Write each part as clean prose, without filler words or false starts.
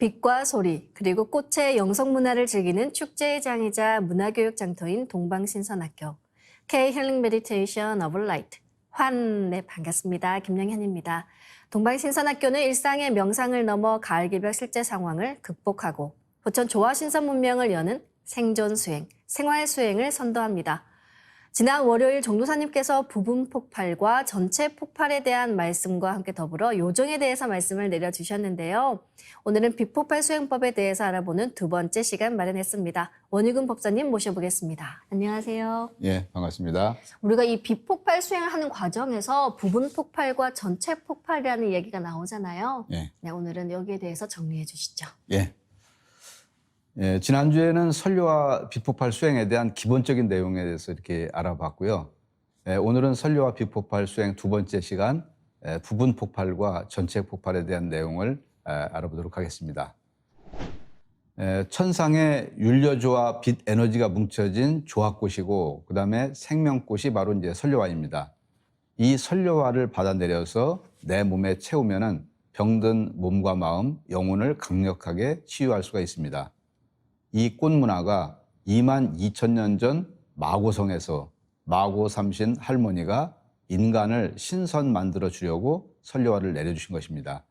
빛과 소리, 그리고 꽃의 영성문화를 즐기는 축제의 장이자 문화교육 장터인 동방신선학교 K-힐링 메디테이션 오브 라이트 환, 반갑습니다. 김영현입니다. 동방신선학교는 일상의 명상을 넘어 가을개벽 실제 상황을 극복하고 포천 조화신선 문명을 여는 생존 수행, 생활 수행을 선도합니다. 지난 월요일 정도사님께서 부분 폭발과 전체 폭발에 대한 말씀과 함께 더불어 요정에 대해서 말씀을 내려주셨는데요. 오늘은 비폭발 수행법에 대해서 알아보는 두 번째 시간 마련했습니다. 원유근 법사님 모셔보겠습니다. 안녕하세요. 예, 반갑습니다. 우리가 이 비폭발 수행을 하는 과정에서 부분 폭발과 전체 폭발이라는 얘기가 나오잖아요. 예. 네, 오늘은 여기에 대해서 정리해 주시죠. 예. 예, 지난주에는 선료와 비폭발 수행에 대한 기본적인 내용에 대해서 이렇게 알아봤고요. 오늘은 선료와 비폭발 수행 두 번째 시간, 부분 폭발과 전체 폭발에 대한 내용을 알아보도록 하겠습니다. 천상의 윤려조와 빛 에너지가 뭉쳐진 조화꽃이고, 그 다음에 생명꽃이 바로 이제 선료화입니다. 이 선료화를 받아내려서 내 몸에 채우면은 병든 몸과 마음, 영혼을 강력하게 치유할 수가 있습니다. 이 꽃문화가 22,000년 전 마고성에서 마고 삼신 할머니가 인간을 신선 만들어 주려고 선료화를 내려주신 것입니다.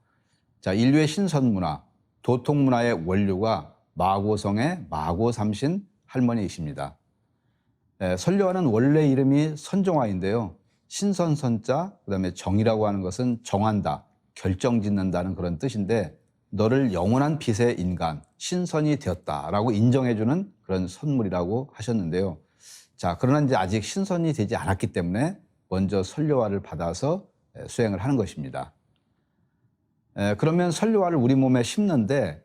자, 인류의 신선 문화, 도통 문화의 원류가 마고성의 마고 삼신 할머니이십니다. 선료화는 원래 이름이 선정화인데요. 신선선자, 그다음에 정이라고 하는 것은 정한다, 결정짓는다는 그런 뜻인데, 너를 영원한 빛의 인간, 신선이 되었다라고 인정해주는 그런 선물이라고 하셨는데요. 자, 그러나 이제 아직 신선이 되지 않았기 때문에 먼저 선료화를 받아서 수행을 하는 것입니다. 그러면 선료화를 우리 몸에 심는데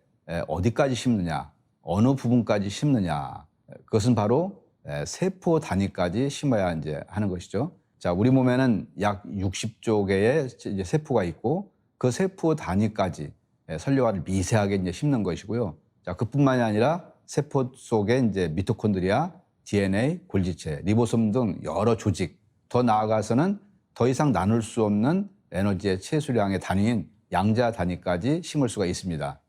어디까지 심느냐, 어느 부분까지 심느냐, 그것은 바로 세포 단위까지 심어야 이제 하는 것이죠. 자, 우리 몸에는 약 60조 개의 이제 세포가 있고 그 세포 단위까지 선료화를 미세하게 이제 심는 것이고요. 자, 그뿐만이 아니라 세포 속에 이제 미토콘드리아, DNA, 골지체, 리보솜 등 여러 조직, 더 나아가서는 더 이상 나눌 수 없는 에너지의 최수량의 단위인 양자 단위까지 심을 수가 있습니다.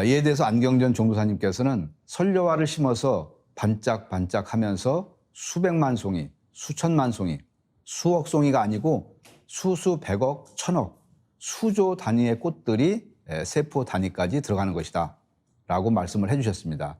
이에 대해서 안경전 종도사님께서는 선료화를 심어서 반짝반짝하면서 수백만 송이, 수천만 송이, 수억 송이가 아니고 수백억, 천억, 수조 단위의 꽃들이 세포 단위까지 들어가는 것이다 라고 말씀을 해주셨습니다.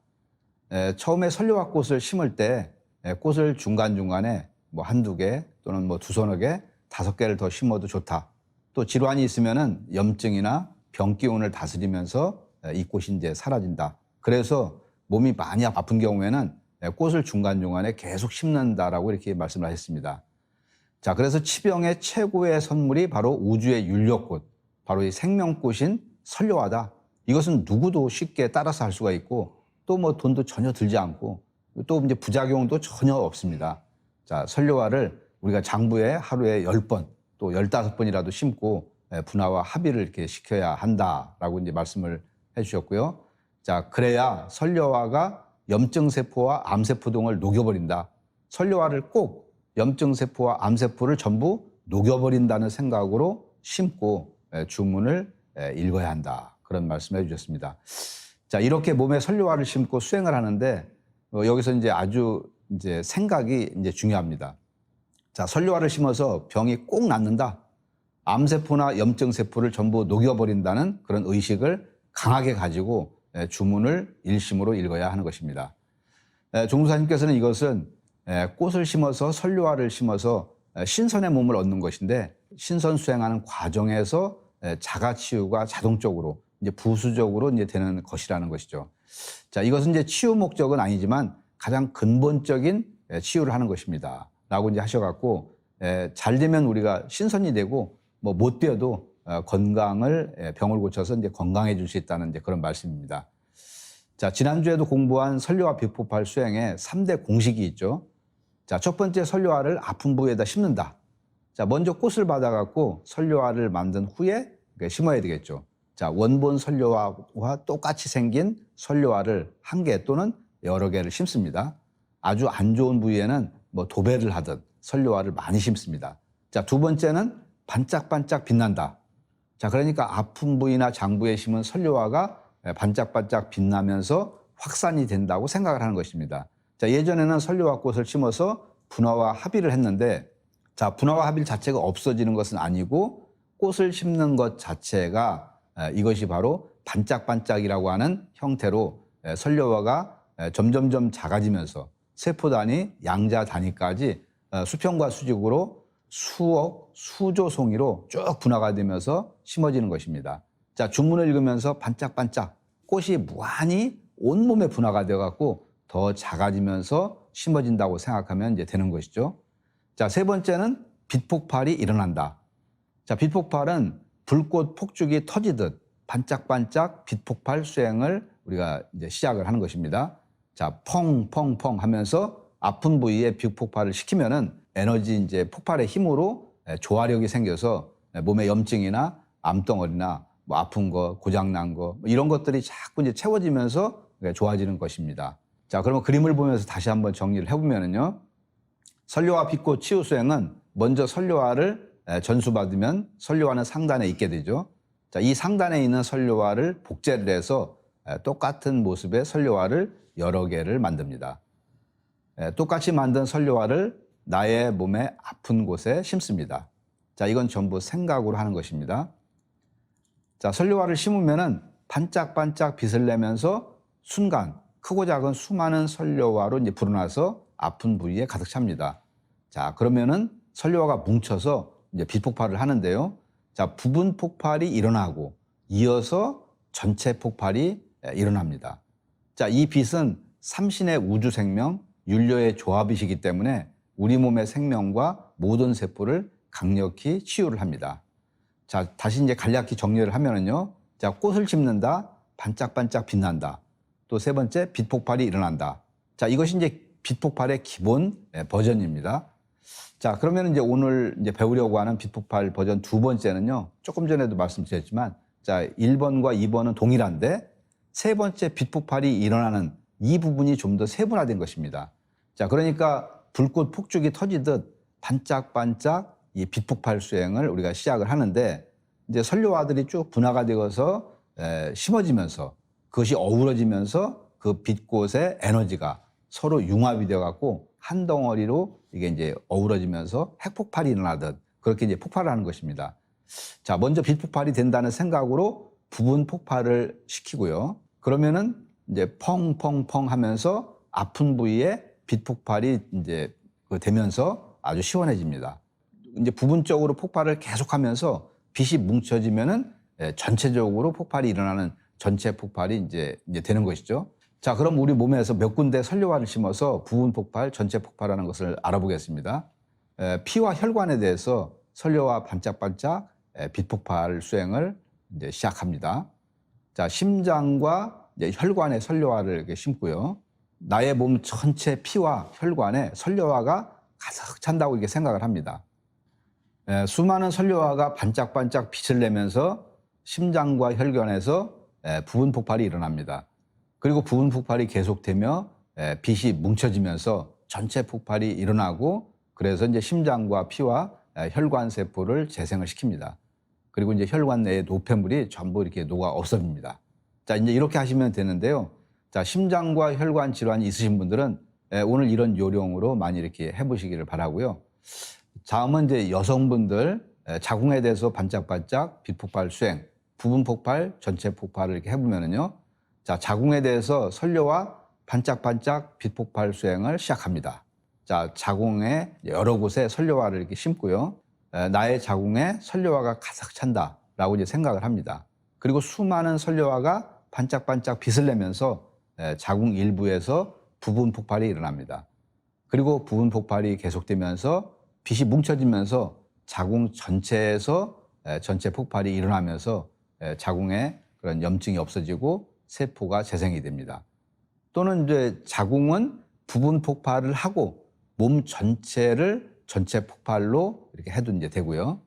처음에 선료화 꽃을 심을 때 꽃을 중간중간에 뭐 한두 개 또는 뭐 두서너 개, 5개를 더 심어도 좋다. 또 질환이 있으면은 염증이나 병 기운을 다스리면서 이 꽃이 이제 사라진다. 그래서 몸이 많이 아픈 경우에는 꽃을 중간중간에 계속 심는다라고 이렇게 말씀을 하셨습니다. 자, 그래서 치병의 최고의 선물이 바로 우주의 윤려꽃, 바로 이 생명꽃인 선료화다. 이것은 누구도 쉽게 따라서 할 수가 있고 또 뭐 돈도 전혀 들지 않고 또 이제 부작용도 전혀 없습니다. 자, 선료화를 우리가 장부에 하루에 10번 또 15번이라도 심고 분화와 합의를 이렇게 시켜야 한다라고 이제 말씀을 해주셨고요. 자, 그래야 선료화가 염증세포와 암세포 등을 녹여버린다. 선료화를 꼭 염증세포와 암세포를 전부 녹여버린다는 생각으로 심고 주문을 읽어야 한다. 그런 말씀을 해주셨습니다. 자, 이렇게 몸에 선료화를 심고 수행을 하는데 여기서 이제 아주 이제 생각이 이제 중요합니다. 자, 선료화를 심어서 병이 꼭 낫는다. 암세포나 염증세포를 전부 녹여버린다는 그런 의식을 강하게 가지고 주문을 일심으로 읽어야 하는 것입니다. 종도사님께서는 이것은 꽃을 심어서 선료화를 심어서 신선의 몸을 얻는 것인데 신선 수행하는 과정에서 자가치유가 자동적으로 이제 부수적으로 이제 되는 것이라는 것이죠. 자, 이것은 이제 치유 목적은 아니지만 가장 근본적인 치유를 하는 것입니다. 라고 이제 하셔갖고 잘 되면 우리가 신선이 되고 뭐 못 되어도 건강을 병을 고쳐서 이제 건강해질 수 있다는 이제 그런 말씀입니다. 자, 지난주에도 공부한 선료화 비폭발 수행에 3대 공식이 있죠. 자, 첫 번째 선료화를 아픈 부위에다 심는다. 자, 먼저 꽃을 받아갖고 선료화를 만든 후에 심어야 되겠죠. 자, 원본 선료화와 똑같이 생긴 선료화를 1개 또는 여러 개를 심습니다. 아주 안 좋은 부위에는 뭐 도배를 하듯 선료화를 많이 심습니다. 자, 두 번째는 반짝반짝 빛난다. 자, 그러니까 아픈 부위나 장부에 심은 선료화가 반짝반짝 빛나면서 확산이 된다고 생각을 하는 것입니다. 자, 예전에는 선료와 꽃을 심어서 분화와 합의를 했는데, 자, 분화와 합의 자체가 없어지는 것은 아니고 꽃을 심는 것 자체가 이것이 바로 반짝반짝이라고 하는 형태로 선료화가 점점점 작아지면서 세포 단위, 양자 단위까지 수평과 수직으로 수억, 수조 송이로 쭉 분화가 되면서 심어지는 것입니다. 자, 중문을 읽으면서 반짝반짝 꽃이 무한히 온몸에 분화가 되어갖고 더 작아지면서 심어진다고 생각하면 이제 되는 것이죠. 자, 세 번째는 빛폭발이 일어난다. 자, 빛폭발은 불꽃 폭죽이 터지듯 반짝반짝 빛폭발 수행을 우리가 이제 시작을 하는 것입니다. 자, 펑펑펑 하면서 아픈 부위에 빛폭발을 시키면은 에너지 이제 폭발의 힘으로 조화력이 생겨서 몸에 염증이나 암덩어리나 뭐 아픈 거, 고장난 거 이런 것들이 자꾸 이제 채워지면서 좋아지는 것입니다. 자, 그러면 그림을 보면서 다시 한번 정리를 해보면은요. 선료화 빛꽃 치유 수행은 먼저 선료화를 전수받으면 선료화는 상단에 있게 되죠. 자, 이 상단에 있는 선료화를 복제를 해서 똑같은 모습의 선료화를 여러 개를 만듭니다. 똑같이 만든 선료화를 나의 몸의 아픈 곳에 심습니다. 자, 이건 전부 생각으로 하는 것입니다. 자, 선료화를 심으면은 반짝반짝 빛을 내면서 순간 크고 작은 수많은 선료화로 이제 불어나서 아픈 부위에 가득 찹니다. 자, 그러면은 선료화가 뭉쳐서 이제 빛 폭발을 하는데요. 자, 부분 폭발이 일어나고 이어서 전체 폭발이 일어납니다. 자, 이 빛은 삼신의 우주 생명, 윤료의 조합이시기 때문에 우리 몸의 생명과 모든 세포를 강력히 치유를 합니다. 자, 다시 이제 간략히 정리를 하면은요. 자, 꽃을 심는다, 반짝반짝 빛난다. 또 세 번째, 빛 폭발이 일어난다. 자, 이것이 이제 빛 폭발의 기본 버전입니다. 자, 그러면 이제 오늘 이제 배우려고 하는 빛 폭발 버전 두 번째는요. 조금 전에도 말씀드렸지만, 자, 1번과 2번은 동일한데 세 번째 빛 폭발이 일어나는 이 부분이 좀 더 세분화된 것입니다. 자, 그러니까 불꽃 폭죽이 터지듯 반짝반짝 이 빛 폭발 수행을 우리가 시작을 하는데 이제 선료화들이 쭉 분화가 되어서 심어지면서 그것이 어우러지면서 그 빛꽃의 에너지가 서로 융합이 되어 갖고 한 덩어리로 이게 이제 어우러지면서 핵폭발이 일어나듯 그렇게 이제 폭발을 하는 것입니다. 자, 먼저 빛 폭발이 된다는 생각으로 부분 폭발을 시키고요. 그러면은 이제 펑펑펑 하면서 아픈 부위에 빛 폭발이 이제 되면서 아주 시원해집니다. 이제 부분적으로 폭발을 계속하면서 빛이 뭉쳐지면은 전체적으로 폭발이 일어나는 전체 폭발이 이제 되는 것이죠. 자, 그럼 우리 몸에서 몇 군데 선료화를 심어서 부분 폭발, 전체 폭발하는 것을 알아보겠습니다. 피와 혈관에 대해서 선료화 반짝반짝 빛 폭발 수행을 이제 시작합니다. 자, 심장과 이제 혈관에 선료화를 이렇게 심고요. 나의 몸 전체 피와 혈관에 선료화가 가득 찬다고 이렇게 생각을 합니다. 수많은 선료화가 반짝반짝 빛을 내면서 심장과 혈관에서 부분 폭발이 일어납니다. 그리고 부분 폭발이 계속되며 빛이 뭉쳐지면서 전체 폭발이 일어나고 그래서 이제 심장과 피와 혈관 세포를 재생을 시킵니다. 그리고 이제 혈관 내의 노폐물이 전부 이렇게 녹아 없어집니다. 자, 이제 이렇게 하시면 되는데요. 자, 심장과 혈관 질환이 있으신 분들은 오늘 이런 요령으로 많이 이렇게 해보시기를 바라고요. 다음은 이제 여성분들 자궁에 대해서 반짝반짝 빛 폭발 수행, 부분 폭발, 전체 폭발을 이렇게 해보면은요. 자, 자궁에 대해서 선료와 반짝반짝 빛 폭발 수행을 시작합니다. 자, 자궁의 여러 곳에 선료화를 이렇게 심고요. 나의 자궁에 선료화가 가득 찬다라고 이제 생각을 합니다. 그리고 수많은 선료화가 반짝반짝 빛을 내면서 자궁 일부에서 부분 폭발이 일어납니다. 그리고 부분 폭발이 계속되면서 빛이 뭉쳐지면서 자궁 전체에서 전체 폭발이 일어나면서 자궁에 그런 염증이 없어지고 세포가 재생이 됩니다. 또는 이제 자궁은 부분 폭발을 하고 몸 전체를 전체 폭발로 이렇게 해도 이제 되고요.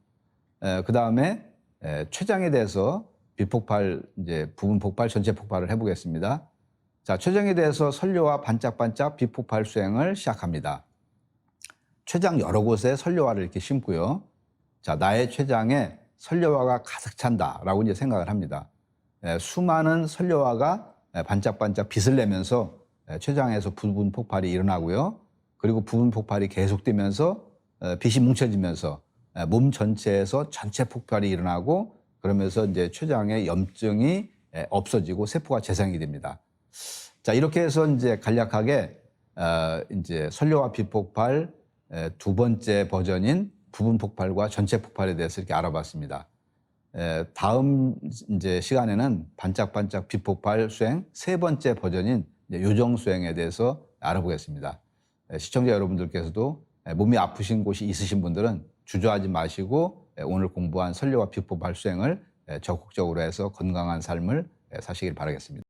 그 다음에 췌장에 대해서 비폭발, 이제 부분 폭발, 전체 폭발을 해보겠습니다. 자, 췌장에 대해서 선료화 반짝반짝 비폭발 수행을 시작합니다. 췌장 여러 곳에 선료화를 이렇게 심고요. 자, 나의 췌장에 선료화가 가득 찬다라고 이제 생각을 합니다. 수많은 선료화가 반짝반짝 빛을 내면서 췌장에서 부분 폭발이 일어나고요. 그리고 부분 폭발이 계속되면서 빛이 뭉쳐지면서 몸 전체에서 전체 폭발이 일어나고 그러면서 이제 췌장의 염증이 없어지고 세포가 재생이 됩니다. 자, 이렇게 해서 이제 간략하게 이제 선료화 비폭발 두 번째 버전인 부분 폭발과 전체 폭발에 대해서 이렇게 알아봤습니다. 다음 이제 시간에는 반짝반짝 비폭발 수행 세 번째 버전인 요정 수행에 대해서 알아보겠습니다. 시청자 여러분들께서도 몸이 아프신 곳이 있으신 분들은 주저하지 마시고 오늘 공부한 선료화 비폭발 수행을 적극적으로 해서 건강한 삶을 사시길 바라겠습니다.